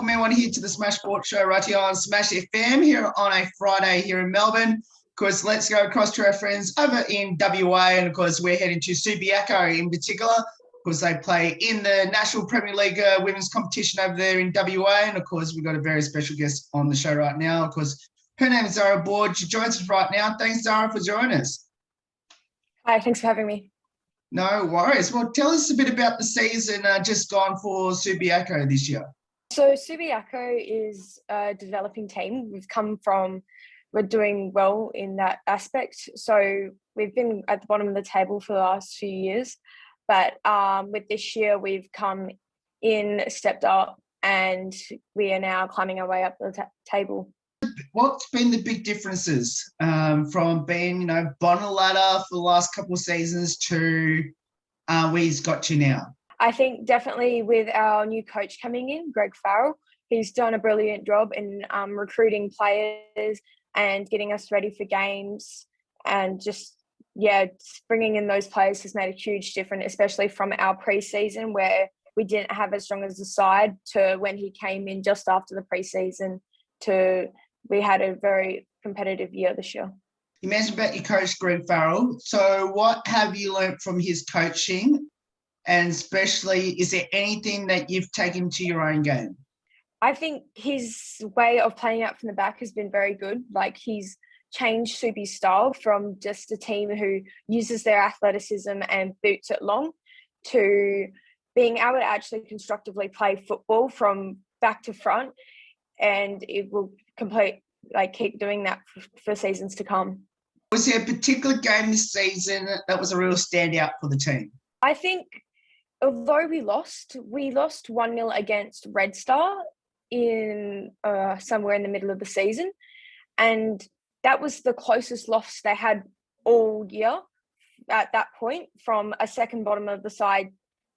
welcome everyone here to the Smash Sport Show right here on Smash FM here on a Friday here in Melbourne. Of course, let's go across to our friends over in WA, and of course, we're heading to Subiaco in particular because they play in the National Premier League women's competition over there in WA. And of course, we've got a very special guest on the show right now. Of course, her name is Zara Board. She joins us right now. Thanks, Zara, for joining us. Hi, thanks for having me. No worries. Well, tell us a bit about the season just gone for Subiaco this year. So Subiaco is a developing team. We're doing well in that aspect. So we've been at the bottom of the table for the last few years, but with this year we've come in, stepped up, and we are now climbing our way up the table. What's been the big differences from being, bottom of the ladder for the last couple of seasons to where he's got you now? I think definitely with our new coach coming in, Greg Farrell, he's done a brilliant job in recruiting players and getting us ready for games, and just bringing in those players has made a huge difference, especially from our pre-season where we didn't have as strong as a side to when he came in just after the pre-season to we had a very competitive year this year. You mentioned about your coach, Greg Farrell. So what have you learnt from his coaching? And especially, is there anything that you've taken to your own game? I think his way of playing out from the back has been very good. Like, he's changed Subi's style from just a team who uses their athleticism and boots it long to being able to actually constructively play football from back to front. And it will keep doing that for seasons to come. Was there a particular game this season that was a real standout for the team? I think although we lost 1-0 against Red Star in somewhere in the middle of the season. And that was the closest loss they had all year at that point from a second bottom of the side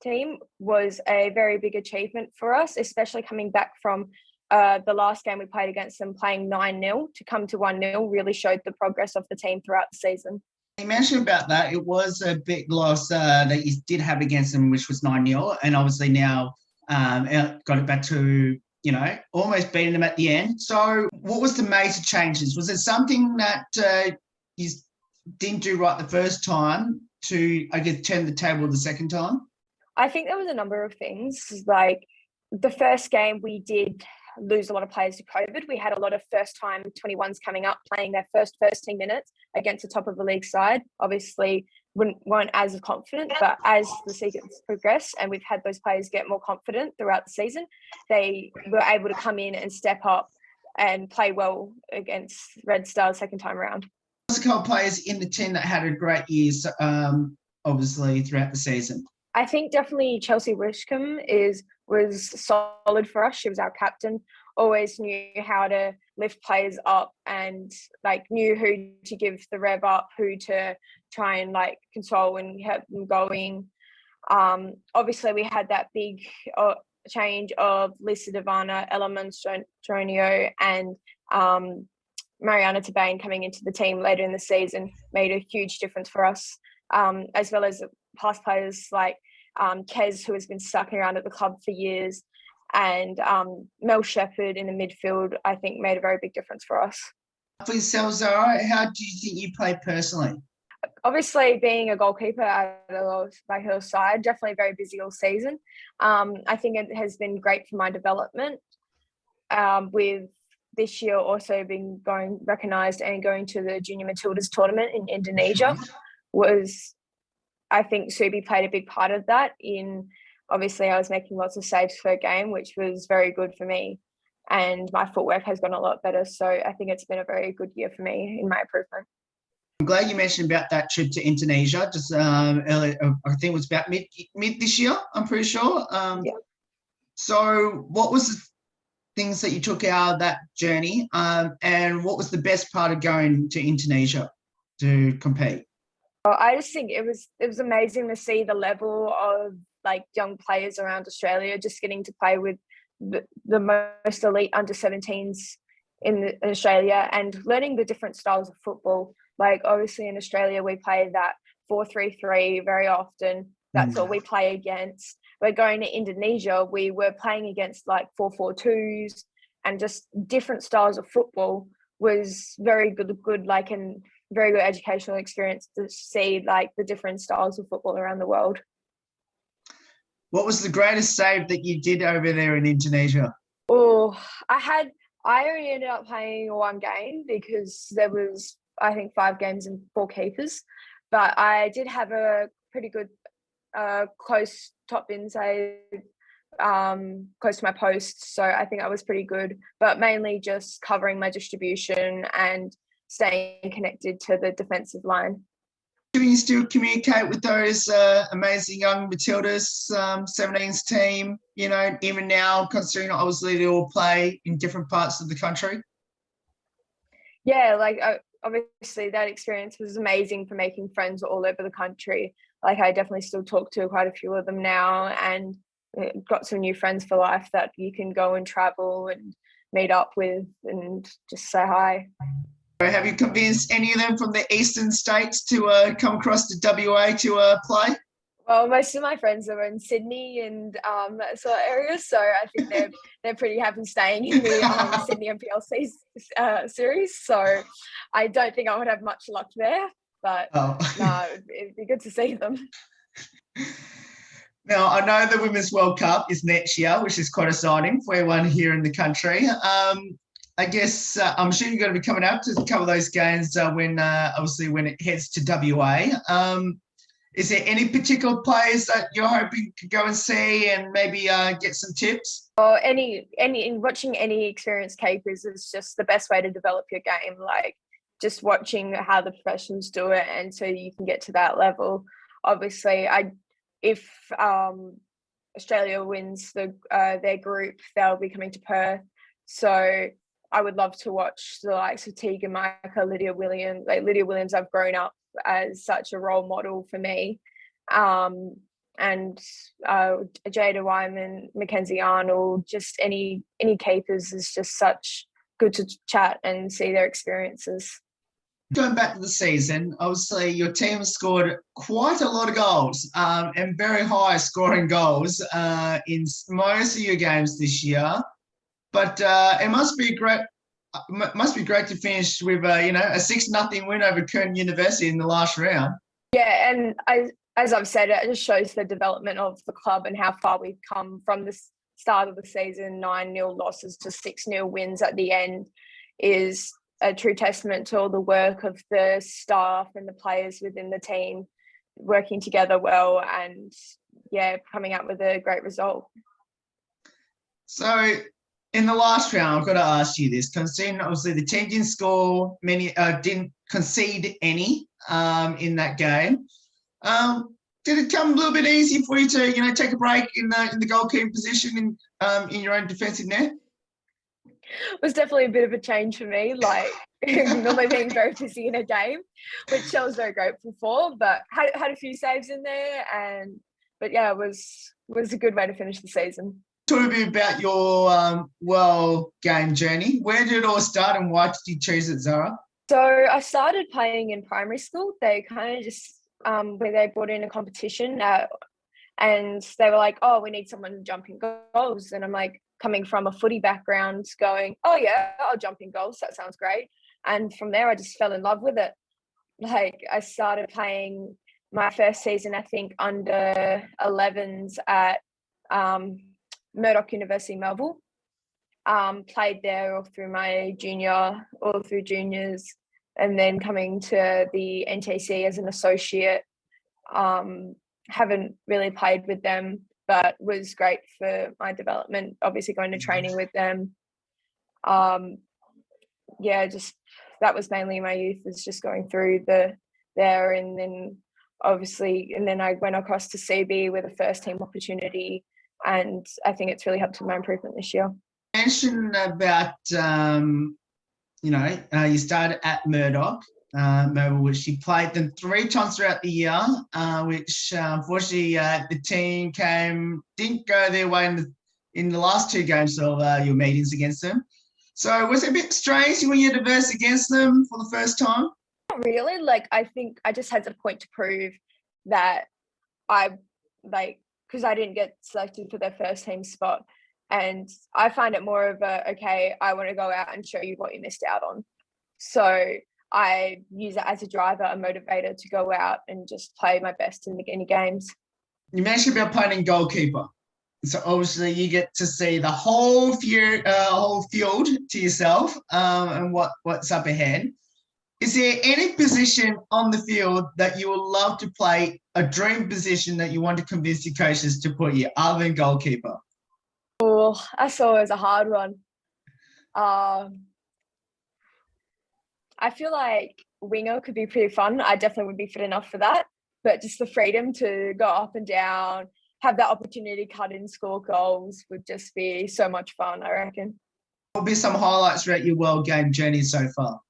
team was a very big achievement for us, especially coming back from the last game we played against them playing 9-0 to come to 1-0 really showed the progress of the team throughout the season. You mentioned about that. It was a big loss that you did have against them, which was 9-0. And obviously now got it back to, almost beating them at the end. So what was the major changes? Was it something that you didn't do right the first time to, turn the table the second time? I think there was a number of things. Like the first game we did lose a lot of players to COVID. We had a lot of first-time 21s coming up, playing their first team minutes against the top of the league side. Obviously, weren't as confident, but as the season progressed and we've had those players get more confident throughout the season, they were able to come in and step up and play well against Red Star the second time around. There's a couple of players in the team that had a great year, obviously, throughout the season. I think definitely Chelsea Wishcombe was solid for us. She was our captain, always knew how to lift players up and knew who to give the rev up, who to try and console and help them going. Obviously we had that big change of Lisa Devana, Ella Monstronio and Mariana Tabane coming into the team later in the season made a huge difference for us, as well as past players like Kez, who has been stuck around at the club for years, and Mel Shepherd in the midfield, I think made a very big difference for us. For yourself, Zara, how do you think you played personally? Obviously, being a goalkeeper at her side, definitely very busy all season. I think it has been great for my development. With this year also being recognised and going to the Junior Matildas tournament in Indonesia I think Subi played a big part of that obviously I was making lots of saves per game, which was very good for me. And my footwork has gotten a lot better. So I think it's been a very good year for me in my improvement. I'm glad you mentioned about that trip to Indonesia. Just earlier, I think it was about mid this year, I'm pretty sure. Yeah. So what was the things that you took out of that journey? And what was the best part of going to Indonesia to compete? I just think it was amazing to see the level of young players around Australia, just getting to play with the most elite under 17s in Australia and learning the different styles of football. Obviously in Australia we play that 4-3-3 very often. That's all we play against. we're going to Indonesia, we were playing against like 4-4-2s and just different styles of football. Was very good, like, and very good educational experience to see like the different styles of football around the world. What was the greatest save that you did over there in Indonesia? Oh, I only ended up playing one game because there was, I think, 5 games and 4 keepers, but I did have a pretty good close top bin save, close to my post. So I think I was pretty good, but mainly just covering my distribution and staying connected to the defensive line. Do you still communicate with those amazing young Matildas 17s team, you know, even now, considering obviously they all play in different parts of the country? Yeah, like obviously that experience was amazing for making friends all over the country. Like I definitely still talk to quite a few of them now, and got some new friends for life that you can go and travel and meet up with and just say hi. Have you convinced any of them from the eastern states to come across to WA to play? Well, most of my friends are in Sydney and that sort of area, so I think they're pretty happy staying in the Sydney NPLC series. So I don't think I would have much luck there, but no, it'd be good to see them. Now, I know the Women's World Cup is next year, which is quite exciting for everyone here in the country. I guess I'm sure you're going to be coming out to cover those games when it heads to WA. Is there any particular players that you're hoping to go and see and maybe get some tips? Or watching any experienced keepers is just the best way to develop your game. Like just watching how the professionals do it, and so you can get to that level. Obviously, if Australia wins their group, they'll be coming to Perth. So I would love to watch the likes of Tegan Micah, Lydia Williams. Like Lydia Williams, I've grown up as such a role model for me. And Jada Wyman, Mackenzie Arnold, just any keepers is just such good to chat and see their experiences. Going back to the season, obviously your team scored quite a lot of goals and very high scoring goals in most of your games this year. But it must be great to finish with a 6-0 win over Curtin University in the last round. Yeah, and as I've said, it just shows the development of the club and how far we've come from the start of the season. 9-0 losses to 6-0 wins at the end is a true testament to all the work of the staff and the players within the team working together well, and coming out with a great result. So in the last round, I've got to ask you this, considering obviously the team didn't score many, didn't concede any in that game. Did it come a little bit easy for you to, take a break in the goalkeeping position in your own defensive net? It was definitely a bit of a change for me, like normally being very busy in a game, which I was very grateful for, but had a few saves in there, but it was a good way to finish the season. Talk a bit about your game journey. Where did it all start and why did you choose it, Zara? So I started playing in primary school. They kind of just where they brought in a competition and they were like, oh, we need someone to jump in goals. And I'm like, coming from a footy background, going, oh yeah, I'll jump in goals. That sounds great. And from there, I just fell in love with it. Like I started playing my first season, I think, under 11s at Murdoch University, Melville. Played there all through my juniors, and then coming to the NTC as an associate. Haven't really played with them, but was great for my development, obviously going to training with them. Just that was mainly my youth, was just going through there, and then I went across to CB with a first team opportunity, and I think it's really helped with my improvement this year. You mentioned about, you started at Murdoch, which you played them 3 times throughout the year, which unfortunately the team didn't go their way in the last 2 games of your meetings against them. So was it a bit strange when you had to verse against them for the first time? Not really. Like I think I just had a point to prove that I because I didn't get selected for their first team spot. And I find it more of a, okay, I want to go out and show you what you missed out on. So I use it as a driver, a motivator to go out and just play my best in any games. You mentioned about playing goalkeeper. So obviously you get to see the whole field to yourself, and what's up ahead. Is there any position on the field that you would love to play, a dream position that you want to convince your coaches to put you, other than goalkeeper? Oh, that's always a hard one. I feel like winger could be pretty fun. I definitely would be fit enough for that. But just the freedom to go up and down, have that opportunity to cut in, score goals would just be so much fun, I reckon. What will be some highlights throughout your world game journey so far?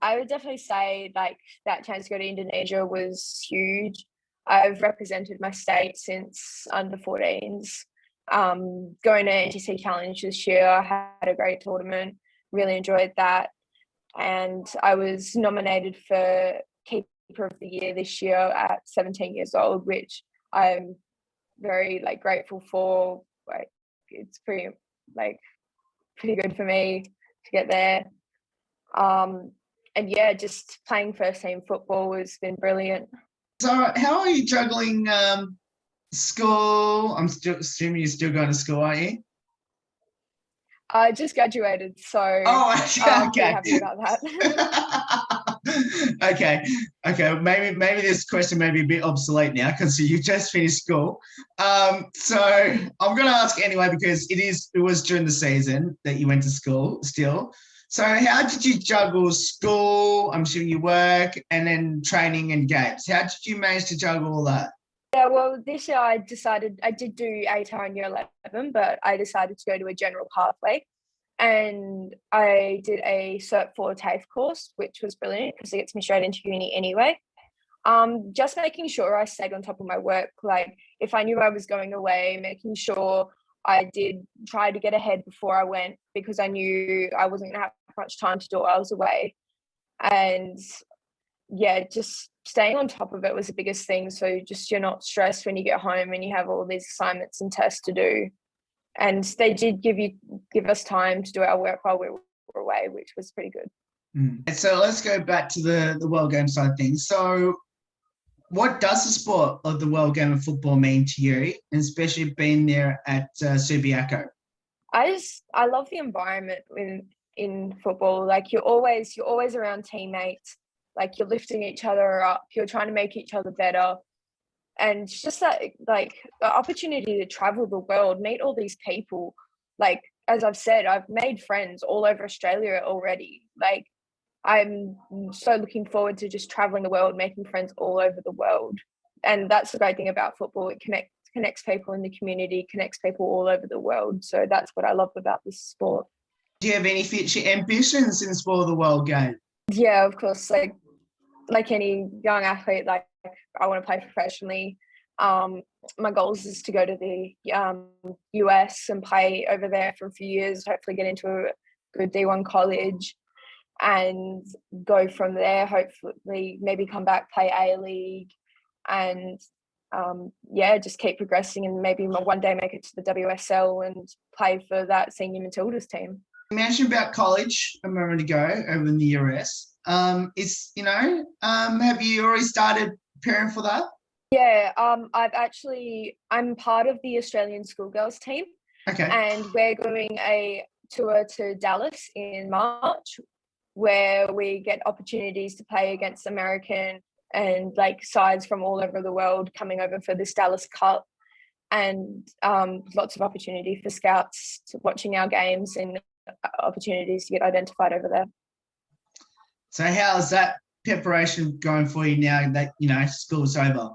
I would definitely say like that chance to go to Indonesia was huge. I've represented my state since under 14s. Going to NTC Challenge this year, I had a great tournament, really enjoyed that. And I was nominated for Keeper of the Year this year at 17 years old, which I'm very grateful for. Like, it's pretty good for me to get there. And yeah, just playing first team football has been brilliant. So how are you juggling school? I'm still assuming you're still going to school, aren't you? I just graduated, so I'm pretty happy about that. Okay. Maybe this question may be a bit obsolete now because you just finished school. So I'm going to ask anyway because it was during the season that you went to school still. So how did you juggle school, I'm assuming you work, and then training and games? How did you manage to juggle all that? Yeah, well, this year I did do ATAR in year 11, but I decided to go to a general pathway. And I did a Cert 4 TAFE course, which was brilliant because it gets me straight into uni anyway. Just making sure I stayed on top of my work. Like if I knew I was going away, making sure I did try to get ahead before I went because I knew I wasn't going to have much time to do it while I was away. And yeah, just staying on top of it was the biggest thing. So just you're not stressed when you get home and you have all these assignments and tests to do. And they did give us time to do our work while we were away, which was pretty good. So let's go back to the World Game side of things. So what does the sport of the World Game of football mean to you, and especially being there at Subiaco? I love the environment in football. Like you're always around teammates. Like you're lifting each other up. You're trying to make each other better. And just that, like, the opportunity to travel the world, meet all these people. Like, as I've said, I've made friends all over Australia already. Like, I'm so looking forward to just traveling the world, making friends all over the world. And that's the great thing about football. It connects people in the community, connects people all over the world. So that's what I love about this sport. Do you have any future ambitions in the sport of the World Game? Yeah, of course. Like any young athlete, like I want to play professionally. My goals is to go to the US and play over there for a few years, hopefully get into a good D1 college and go from there, hopefully maybe come back, play A-League and just keep progressing and maybe one day make it to the WSL and play for that senior Matildas team. You mentioned about college a moment ago over in the US. Have you already started preparing for that? Yeah, I'm part of the Australian schoolgirls team. Okay. And we're doing a tour to Dallas in March where we get opportunities to play against American and sides from all over the world coming over for this Dallas Cup, and lots of opportunity for scouts watching our games and opportunities to get identified over there. So how's that preparation going for you now that, school's over?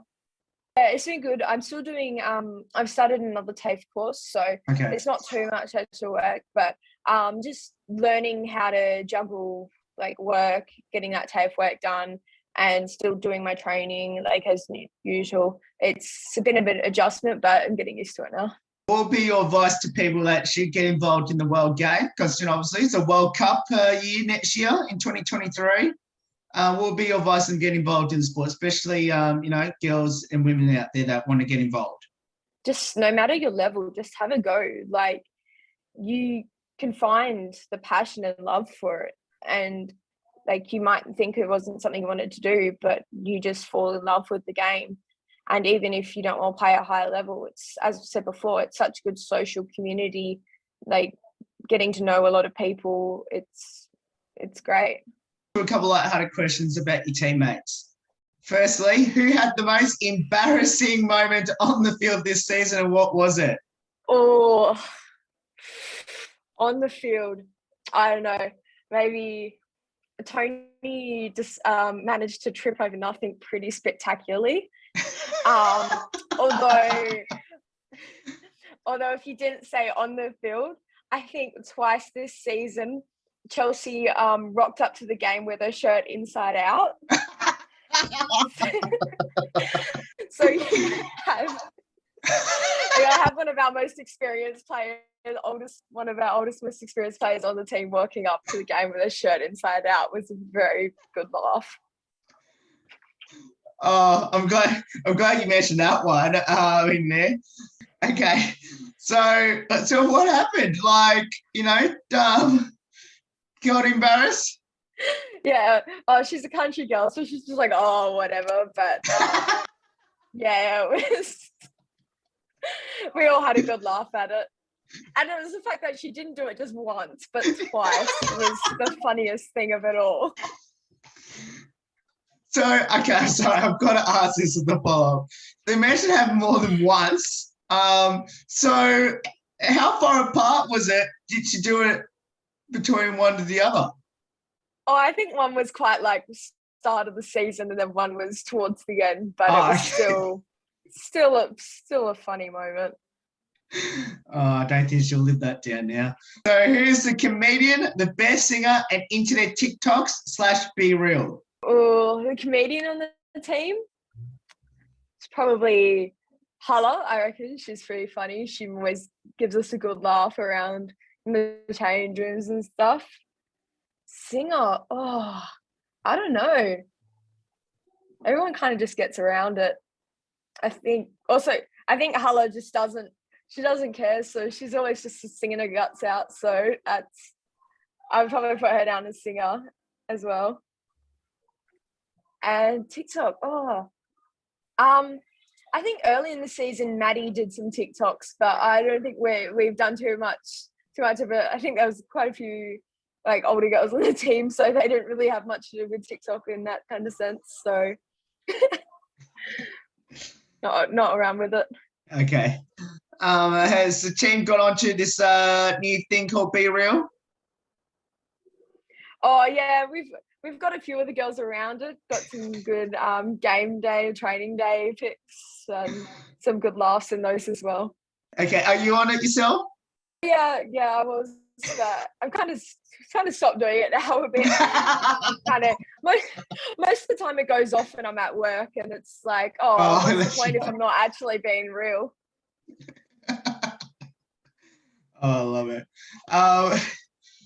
Yeah, it's been good. I'm still doing, I've started another TAFE course, so okay. It's not too much extra work, but just learning how to juggle work, getting that TAFE work done and still doing my training as usual. It's been a bit of adjustment, but I'm getting used to it now. What would be your advice to people that should get involved in the World Game? Because obviously it's a World Cup year next year in 2023. What would be your advice on getting involved in the sport, especially girls and women out there that want to get involved? just no matter your level, just have a go. Like, you can find the passion and love for it, and like, you might think it wasn't something you wanted to do, but you just fall in love with the game. And even if you don't want to play at a higher level, it's, as I said before, it's such a good social community, like getting to know a lot of people. It's great. A couple of lighthearted questions about your teammates. Firstly, who had the most embarrassing moment on the field this season, and what was it? Oh, on the field, I don't know, maybe Tony just managed to trip over nothing pretty spectacularly. Although if you didn't say on the field, I think twice this season, Chelsea rocked up to the game with her shirt inside out. So you have one of our most experienced players, one of our oldest, most experienced players on the team walking up to the game with a shirt inside out. It was a very good laugh. Oh, I'm glad you mentioned that one in there. Okay, so what happened? Like, got embarrassed? Yeah. Oh, she's a country girl, so she's just like, oh, whatever. But yeah, it was. We all had a good laugh at it. And it was the fact that she didn't do it just once, but twice was the funniest thing of it all. So, okay, sorry, I've got to ask this as the follow-up. They mentioned having more than once. So how far apart was it? Did she do it between one to the other? Oh, I think one was quite like start of the season, and then one was towards the end, but it was still a funny moment. Oh, I don't think she'll live that down now. So who's the comedian, the best singer, and internet TikToks / Be Real? Oh, the comedian on the team? It's probably Hala, I reckon. She's pretty funny. She always gives us a good laugh around in the change rooms and stuff. Singer, oh, I don't know. Everyone kind of just gets around it. I think Hala just doesn't care, so she's always just singing her guts out. So I would probably put her down as singer as well. And TikTok, I think early in the season Maddie did some TikToks, but I don't think we've done too much of it. I think there was quite a few like older girls on the team, so they didn't really have much to do with TikTok in that kind of sense. So not around with it. Okay. Has the team got onto this new thing called Be Real? Oh yeah, we've got a few of the girls around it. Got some good game day, training day pics, some good laughs in those as well. Okay, are you on it yourself? Yeah, I was. I'm kind of stopped doing it now a bit. Kind of most of the time it goes off when I'm at work, and it's like, what's the point if I'm not actually being real? I love it.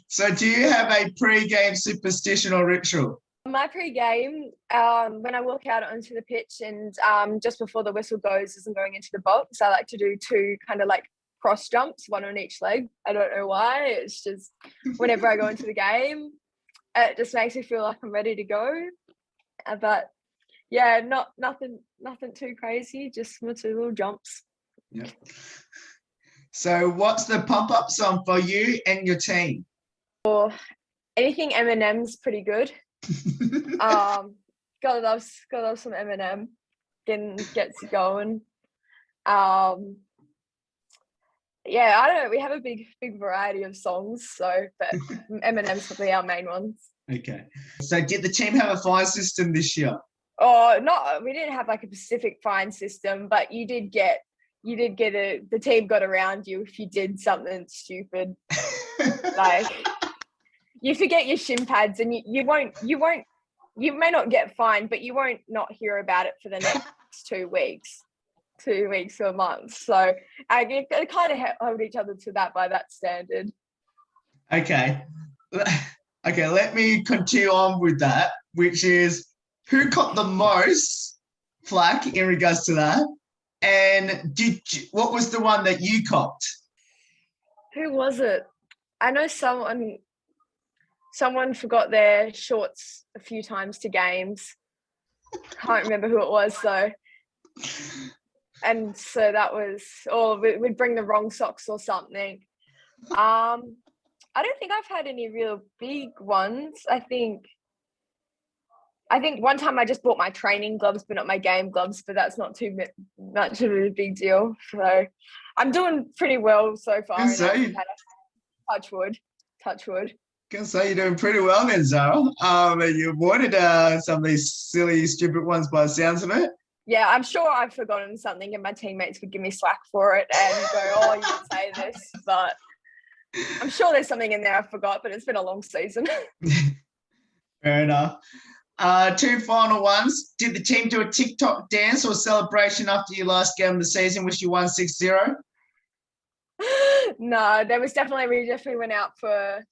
So do you have a pre-game superstition or ritual? My pre-game, when I walk out onto the pitch and just before the whistle goes as I'm going into the box, I like to do 2 kind of like cross jumps, 1 on each leg. I don't know why. It's just whenever I go into the game, it just makes me feel like I'm ready to go. But yeah, nothing too crazy, just my 2 little jumps. Yeah. So what's the pump-up song for you and your team? Or anything Eminem's pretty good. Gotta love some Eminem. Gets you going. Yeah, I don't know. We have a big variety of songs, so but Eminem's probably our main ones. Okay. So did the team have a fine system this year? Oh, not we didn't have like a specific fine system, but you did get the team got around you if you did something stupid. Like you forget your shin pads and you may not get fined, but you won't not hear about it for the next 2 weeks or a month. So I kind of hold each other to that by that standard. Okay, let me continue on with that, which is who got the most flack in regards to that, And what was the one that you copped? Who was it? I know someone forgot their shorts a few times to games. Can't remember who it was though. And so that was, or we'd bring the wrong socks or something. I don't think I've had any real big ones. I think one time I just bought my training gloves, but not my game gloves, but that's not too much of a big deal. So I'm doing pretty well so far. Touch wood. Can say you're doing pretty well then, Zara. You avoided some of these silly, stupid ones by the sounds of it. Yeah, I'm sure I've forgotten something and my teammates would give me slack for it and go, oh, you didn't say this. But I'm sure there's something in there I forgot, but it's been a long season. Fair enough. Two final ones. Did the team do a TikTok dance or celebration after your last game of the season, which you won 6-0? No, there was definitely, we definitely went out for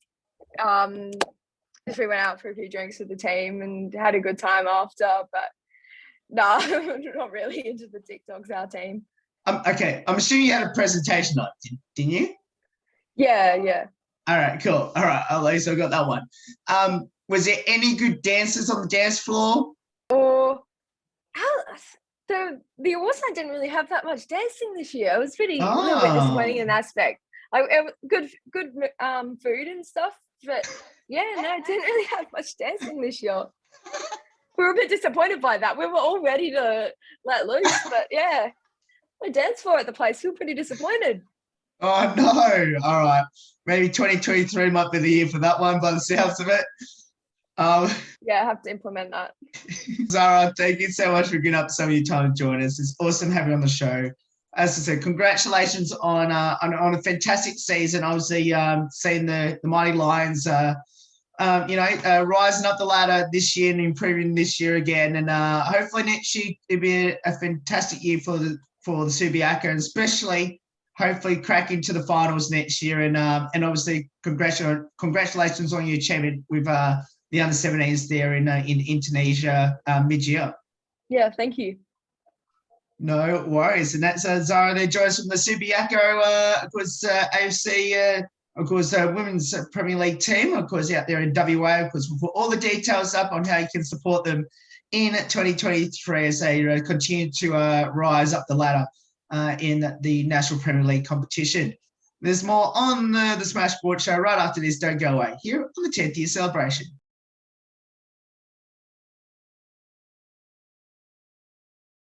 a few drinks with the team and had a good time after, but no, not really into the TikToks, our team. Okay, I'm assuming you had a presentation on it, didn't you? Yeah. All right, cool. All right, at least I got that one. Was there any good dancers on the dance floor? The awards night didn't really have that much dancing this year. It was a little bit disappointing in that aspect. Like good food and stuff, but yeah, no, it didn't really have much dancing this year. We were a bit disappointed by that. We were all ready to let loose, but yeah, the dance floor at the place, we were pretty disappointed. Oh no! All right, maybe 2023 might be the year for that one, by the sounds of it. Yeah, I have to implement that. Zara, thank you so much for giving up some of your time to join us. It's awesome having you on the show. As I said, congratulations on a fantastic season. Obviously, seeing the Mighty Lions, rising up the ladder this year and improving this year again. And hopefully next year it'll be a fantastic year for the Subiaco, and especially hopefully crack into the finals next year. And obviously congratulations on your achievement with the under-17s there in Indonesia mid-year. Yeah, thank you. No worries. And that's Zara there, joins from the Subiaco, of course, AFC, of course, Women's Premier League team, of course, out there in WA. Of course, we'll put all the details up on how you can support them in 2023 as they continue to rise up the ladder in the National Premier League competition. There's more on the Smash Sports Show right after this. Don't go away. Here on the 10th year celebration.